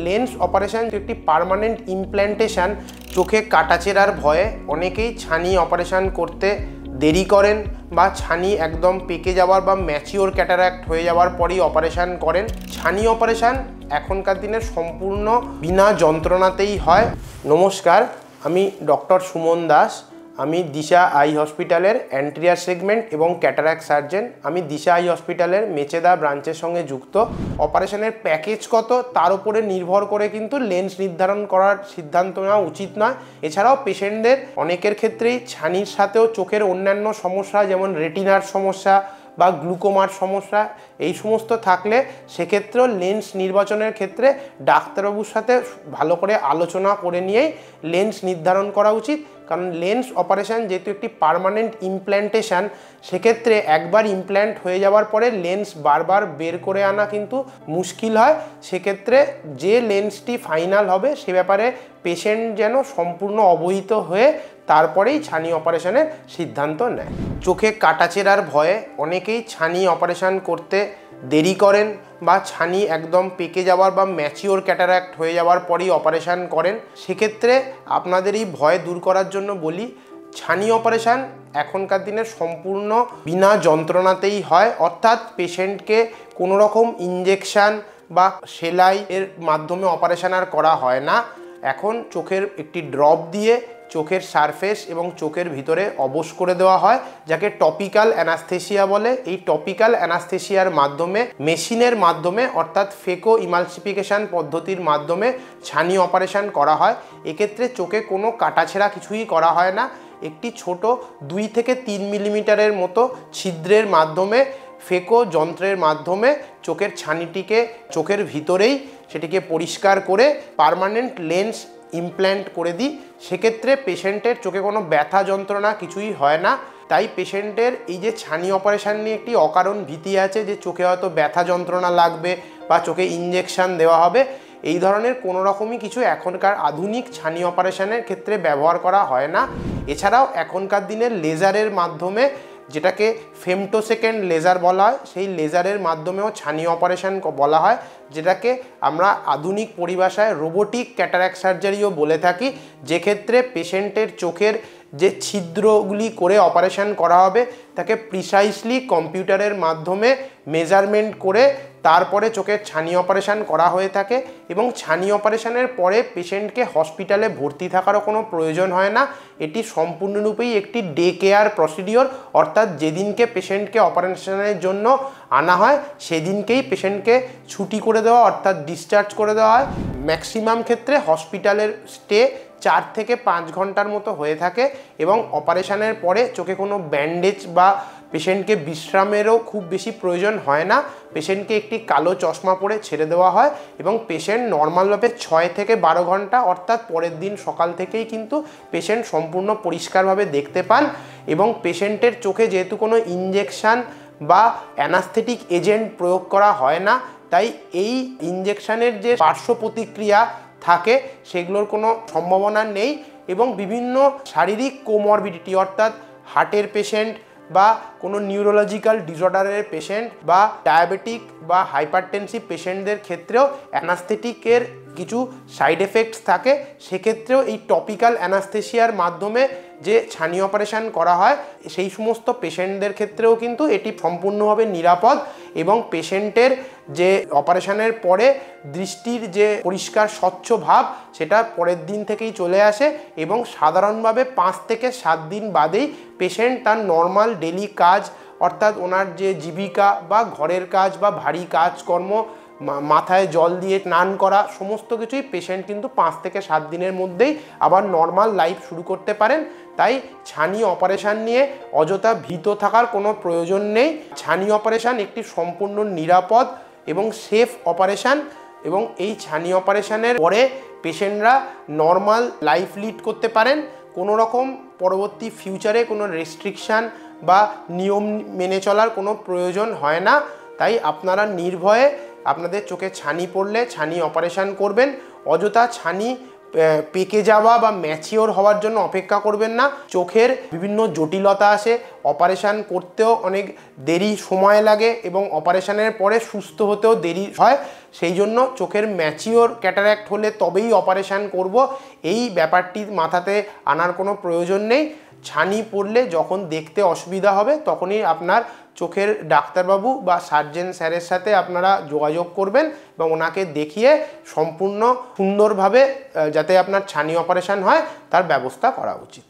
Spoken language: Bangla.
লেন্স অপারেশন একটি পার্মানেন্ট ইমপ্ল্যান্টেশন। চোখে কাটাছেঁড়ার ভয়ে অনেকেই ছানি অপারেশন করতে দেরি করেন বা ছানি একদম পেকে যাওয়ার বা ম্যাচিওর ক্যাটারাক্ট হয়ে যাওয়ার পরই অপারেশন করেন। ছানি অপারেশন এখনকার দিনে সম্পূর্ণ বিনা যন্ত্রণাতেই হয়। নমস্কার, আমি ডক্টর সুমন দাস। আমি দিশা আই হসপিটালের অ্যান্টেরিয়র সেগমেন্ট এবং ক্যাটারাক্ট সার্জন। আমি দিশা আই হসপিটালের মেচেদা ব্রাঞ্চের সঙ্গে যুক্ত। অপারেশনের প্যাকেজ কত তার উপরে নির্ভর করে কিন্তু লেন্স নির্ধারণ করার সিদ্ধান্ত নেওয়া উচিত নয়। এছাড়াও পেশেন্টদের অনেকের ক্ষেত্রেই ছানির সাথেও চোখের অন্যান্য সমস্যা যেমন রেটিনার সমস্যা বা গ্লুকোমার সমস্যা এই সমস্ত থাকলে সেক্ষেত্রেও লেন্স নির্বাচনের ক্ষেত্রে ডাক্তারবাবুর সাথে ভালো করে আলোচনা করে নিয়েই লেন্স নির্ধারণ করা উচিত। কারণ লেন্স অপারেশন যেহেতু একটি পার্মানেন্ট ইমপ্ল্যান্টেশন, সেক্ষেত্রে একবার ইমপ্ল্যান্ট হয়ে যাওয়ার পরে লেন্স বারবার বের করে আনা কিন্তু মুশকিল হয়। সেক্ষেত্রে যে লেন্সটি ফাইনাল হবে সে ব্যাপারে পেশেন্ট যেন সম্পূর্ণ অবহিত হয়ে তারপরেই ছানি অপারেশনের সিদ্ধান্ত নেয়। চোখে কাটাছেঁড়ার ভয়ে অনেকেই ছানি অপারেশন করতে দেরি করেন বা ছানি একদম পেকে যাওয়ার বা ম্যাচিওর ক্যাটারাক্ট হয়ে যাওয়ার পরই অপারেশন করেন। সেক্ষেত্রে আপনাদের এই ভয় দূর করার জন্য বলি, ছানি অপারেশন এখনকার দিনে সম্পূর্ণ বিনা যন্ত্রণাতেই হয়, অর্থাৎ পেশেন্টকে কোনো রকম ইঞ্জেকশান বা সেলাই এর মাধ্যমে অপারেশন আর করা হয় না। এখন চোখের একটি ড্রপ দিয়ে চোখের সারফেস এবং চোখের ভিতরে অবশ করে দেওয়া হয়, যাকে টপিক্যাল অ্যানাস্থেসিয়া বলে। এই টপিক্যাল অ্যানাস্থেসিয়ার মাধ্যমে মেশিনের মাধ্যমে অর্থাৎ ফেকো ইমালসিফিকেশন পদ্ধতির মাধ্যমে ছানি অপারেশন করা হয়। এক্ষেত্রে চোখে কোনো কাটাছেঁড়া কিছুই করা হয় না। একটি ছোট 2 থেকে 3 মিলিমিটারের মতো ছিদ্রের মাধ্যমে ফেকো যন্ত্রের মাধ্যমে চোখের ছানিটিকে চোখের ভিতরেই সেটিকে পরিষ্কার করে পার্মানেন্ট লেন্স ইমপ্ল্যান্ট করে দিই। সেক্ষেত্রে পেশেন্টের চোখে কোনো ব্যথা যন্ত্রণা কিছুই হয় না। তাই পেশেন্টের এই যে ছানি অপারেশন নিয়ে একটি অকারণ ভীতি আছে যে চোখে হয়তো ব্যথা যন্ত্রণা লাগবে বা চোখে ইঞ্জেকশন দেওয়া হবে, এই ধরনের কোনো রকমই কিছু এখনকার আধুনিক ছানি অপারেশনের ক্ষেত্রে ব্যবহার করা হয় না। এছাড়াও এখনকার দিনের লেজারের মাধ্যমে, যেটাকে ফেমটোসেকেন্ড লেজার বলা হয়, সেই লেজারের মাধ্যমেও ছানি অপারেশন বলা হয়, যেটাকে আমরা আধুনিক পরিভাষায় রোবোটিক ক্যাটারাক্ট সার্জারিও বলে থাকি। যেক্ষেত্রে পেশেন্টের চোখের যে ছিদ্রগুলি করে অপারেশন করা হবে তাকে প্রিসাইসলি কম্পিউটারের মাধ্যমে মেজারমেন্ট করে তারপরে চোখের ছানি অপারেশন করা হয়ে থাকে। এবং ছানি অপারেশনের পরে পেশেন্টকে হসপিটালে ভর্তি থাকারও কোনো প্রয়োজন হয় না। এটি সম্পূর্ণরূপেই একটি ডে কেয়ার প্রসিডিওর, অর্থাৎ যেদিনকে পেশেন্টকে অপারেশনের জন্য আনা হয় সেদিনকেই পেশেন্টকে ছুটি করে দেওয়া অর্থাৎ ডিসচার্জ করে দেওয়া হয়। ম্যাক্সিমাম ক্ষেত্রে হসপিটালের স্টে 4 থেকে 5 ঘন্টার মতো হয়ে থাকে এবং অপারেশনের পরে চোখে কোনো ব্যান্ডেজ বা পেশেন্টকে বিশ্রামেরও খুব বেশি প্রয়োজন হয় না। পেশেন্টকে একটি কালো চশমা পরে ছেড়ে দেওয়া হয় এবং পেশেন্ট নর্মালভাবে 6 থেকে 12 ঘন্টা অর্থাৎ পরের দিন সকাল থেকেই কিন্তু পেশেন্ট সম্পূর্ণ পরিষ্কারভাবে দেখতে পান। এবং পেশেন্টের চোখে যেহেতু কোনো ইঞ্জেকশান বা অ্যানাস্থেটিক এজেন্ট প্রয়োগ করা হয় না, তাই এই ইঞ্জেকশানের যে পার্শ্ব প্রতিক্রিয়া থাকে সেগুলোর কোনো সম্ভাবনা নেই। এবং বিভিন্ন শারীরিক কোমরবিডিটি অর্থাৎ হার্টের পেশেন্ট বা কোনো নিউরোলজিক্যাল ডিসঅর্ডারের পেশেন্ট বা ডায়াবেটিক বা হাইপারটেনসিভ পেশেন্টদের ক্ষেত্রেও অ্যানাস্থেটিকের কিছু সাইড এফেক্টস থাকে। সেক্ষেত্রেও এই টপিক্যাল অ্যানাস্থেসিয়ার মাধ্যমে যে ছানি অপারেশন করা হয় সেই সমস্ত পেশেন্টদের ক্ষেত্রেও কিন্তু এটি সম্পূর্ণভাবে নিরাপদ। এবং পেশেন্টের যে অপারেশনের পরে দৃষ্টির যে পরিষ্কার স্বচ্ছ ভাব সেটা পরের দিন থেকেই চলে আসে এবং সাধারণভাবে 5 থেকে 7 দিন বাদেই পেশেন্ট তার নর্মাল ডেলি কাজ অর্থাৎ ওনার যে জীবিকা বা ঘরের কাজ বা ভারী কাজকর্ম, মাথায় জল দিয়ে স্নান করা, সমস্ত কিছুই পেশেন্ট কিন্তু 5 থেকে 7 দিনের মধ্যেই আবার নর্মাল লাইফ শুরু করতে পারেন। তাই ছানি অপারেশন নিয়ে অযথা ভীত থাকার কোনো প্রয়োজন নেই। ছানি অপারেশন একটি সম্পূর্ণ নিরাপদ এবং সেফ অপারেশন এবং এই ছানি অপারেশনের পরে পেশেন্টরা নর্মাল লাইফ লিড করতে পারেন। কোনো রকম পরবর্তী ফিউচারে কোনো রেস্ট্রিকশান বা নিয়ম মেনে চলার কোনো প্রয়োজন হয় না। তাই আপনারা নির্ভয়ে আপনাদের চোখে ছানি পড়লে ছানি অপারেশন করবেন। অযথা ছানি পেকে যাওয়া বা ম্যাচিওর হওয়ার জন্য অপেক্ষা করবেন না। চোখের বিভিন্ন জটিলতা আসে, অপারেশান করতেও অনেক দেরি সময় লাগে এবং অপারেশানের পরে সুস্থ হতেও দেরি হয়। সেই জন্য চোখের ম্যাচিওর ক্যাটারাক্ট হলে তবেই অপারেশান করব, এই ব্যাপারটি মাথাতে আনার কোনো প্রয়োজন নেই। ছানি পড়লে যখন দেখতে অসুবিধা হবে তখনই আপনার চোখের ডাক্তারবাবু বা সার্জেন স্যারের সাথে আপনারা যোগাযোগ করবেন এবং ওনাকে দেখিয়ে সম্পূর্ণ সুন্দরভাবে যাতে আপনার ছানি অপারেশান হয় তার ব্যবস্থা করা উচিত।